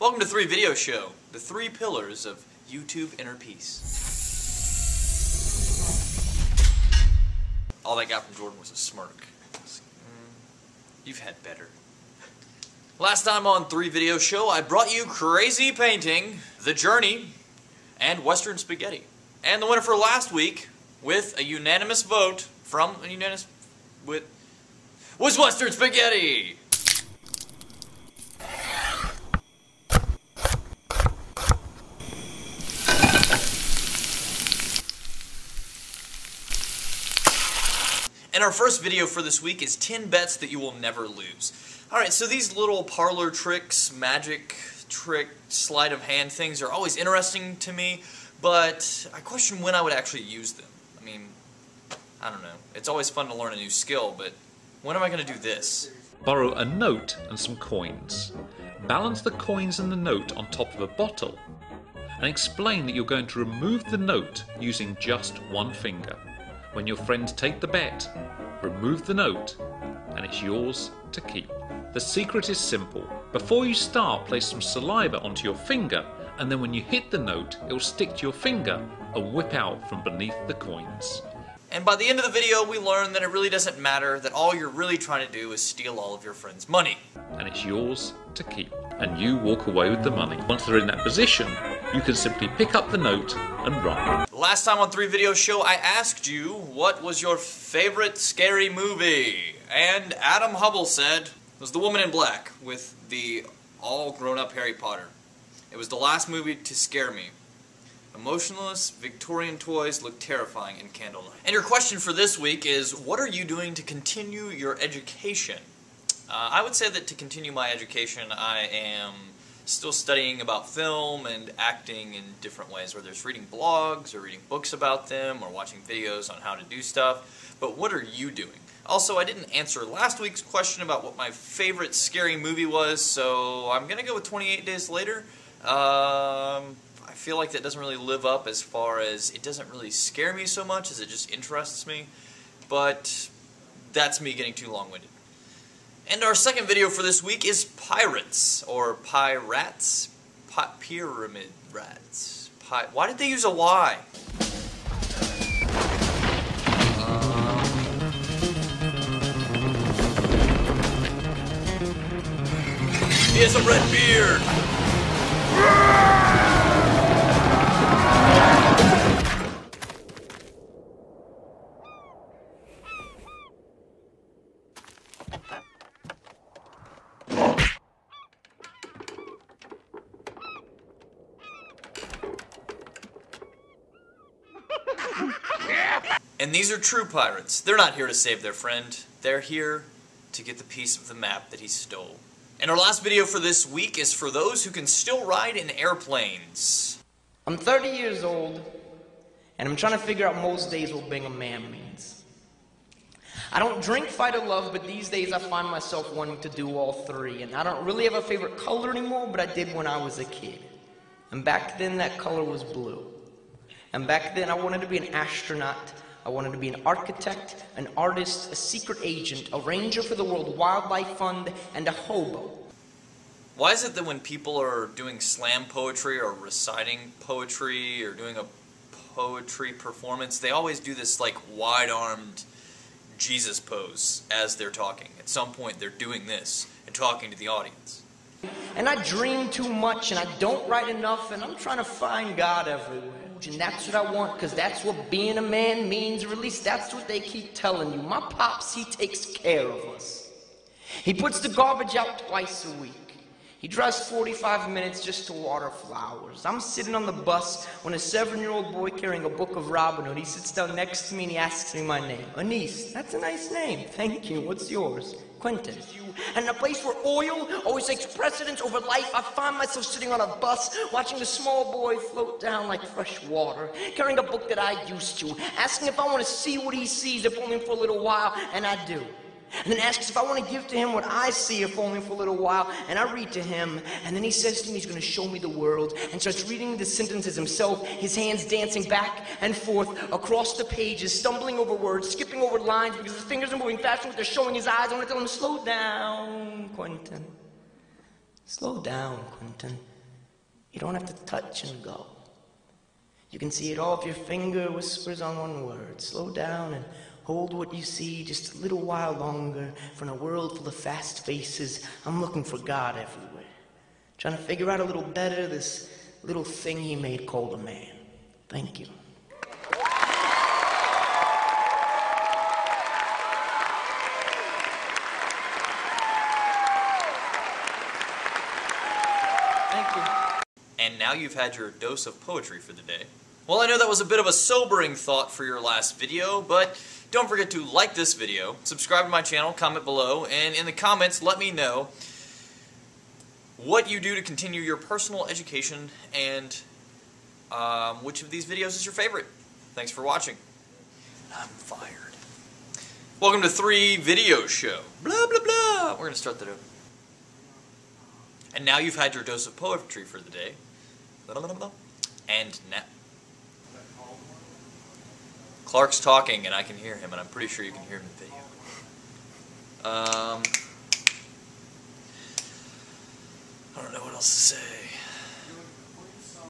Welcome to 3 Video Show, the 3 pillars of YouTube inner peace. All I got from Jordan was a smirk. You've had better. Last time on 3 Video Show, I brought you Crazy Painting, The Journey, and Western Spaghetti. And the winner for last week, with a unanimous vote from was Western Spaghetti! And our first video for this week is 10 bets that you will never lose. Alright, so these little parlor tricks, magic trick, sleight of hand things are always interesting to me, but I question when I would actually use them. I mean, I don't know. It's always fun to learn a new skill, but when am I going to do this? Borrow a note and some coins. Balance the coins and the note on top of a bottle, and explain that you're going to remove the note using just one finger. When your friends take the bet, remove the note, and it's yours to keep. The secret is simple. Before you start, place some saliva onto your finger, and then when you hit the note, it will stick to your finger and whip out from beneath the coins. And by the end of the video, we learn that it really doesn't matter, that all you're really trying to do is steal all of your friends' money. And it's yours to keep. And you walk away with the money. Once they're in that position, you can simply pick up the note and run. Last time on 3 Video Show, I asked you, what was your favorite scary movie? And Adam Hubble said, it was The Woman in Black, with the all-grown-up Harry Potter. It was the last movie to scare me. Emotionless Victorian toys look terrifying in candlelight. And your question for this week is, what are you doing to continue your education? I would say that to continue my education, I am still studying about film and acting in different ways, whether it's reading blogs or reading books about them or watching videos on how to do stuff. But what are you doing? Also, I didn't answer last week's question about what my favorite scary movie was, so I'm going to go with 28 Days Later. I feel like that doesn't really live up as far as it doesn't really scare me so much as it just interests me, but that's me getting too long-winded. And our second video for this week is Pyrats, or Pyrats, pyramid rats. Why did they use a Y? He has a red beard! And these are true pirates. They're not here to save their friend. They're here to get the piece of the map that he stole. And our last video for this week is for those who can still ride in airplanes. I'm 30 years old, and I'm trying to figure out most days what being a man means. I don't drink, fight, or love, but these days I find myself wanting to do all 3. And I don't really have a favorite color anymore, but I did when I was a kid. And back then that color was blue. And back then I wanted to be an astronaut, I wanted to be an architect, an artist, a secret agent, a ranger for the World Wildlife Fund, and a hobo. Why is it that when people are doing slam poetry or reciting poetry or doing a poetry performance, they always do this like wide-armed Jesus pose as they're talking? At some point they're doing this and talking to the audience. And I dream too much, and I don't write enough, and I'm trying to find God everywhere. And that's what I want, because that's what being a man means, or at least that's what they keep telling you. My pops, he takes care of us. He puts the garbage out twice a week. He drives 45 minutes just to water flowers. I'm sitting on the bus when a 7-year-old boy carrying a book of Robin Hood, he sits down next to me and he asks me my name. Anise, that's a nice name. Thank you. What's yours? Quentin. And in a place where oil always takes precedence over life, I find myself sitting on a bus, watching the small boy float down like fresh water, carrying a book that I used to, asking if I want to see what he sees, if only for a little while, and I do. And then asks if I want to give to him what I see, if only for a little while, and I read to him, and then he says to me he's going to show me the world, and starts reading the sentences himself, his hands dancing back and forth across the pages, stumbling over words, skipping over lines, because his fingers are moving faster than what they're showing his eyes. I want to tell him, slow down, Quentin. Slow down, Quentin. You don't have to touch and go. You can see it all if your finger whispers on one word. Slow down and hold what you see just a little while longer. For in a world full of fast faces, I'm looking for God everywhere. Trying to figure out a little better this little thing he made called a man. Thank you. Thank you. And now you've had your dose of poetry for the day. Well, I know that was a bit of a sobering thought for your last video, but don't forget to like this video, subscribe to my channel, comment below, and in the comments let me know what you do to continue your personal education and which of these videos is your favorite. Thanks for watching. I'm fired. Welcome to 3 Video Show. Blah, blah, blah. We're going to start the... And now you've had your dose of poetry for the day. And now... Clark's talking and I can hear him, and I'm pretty sure you can hear him in the video. I don't know what else to say.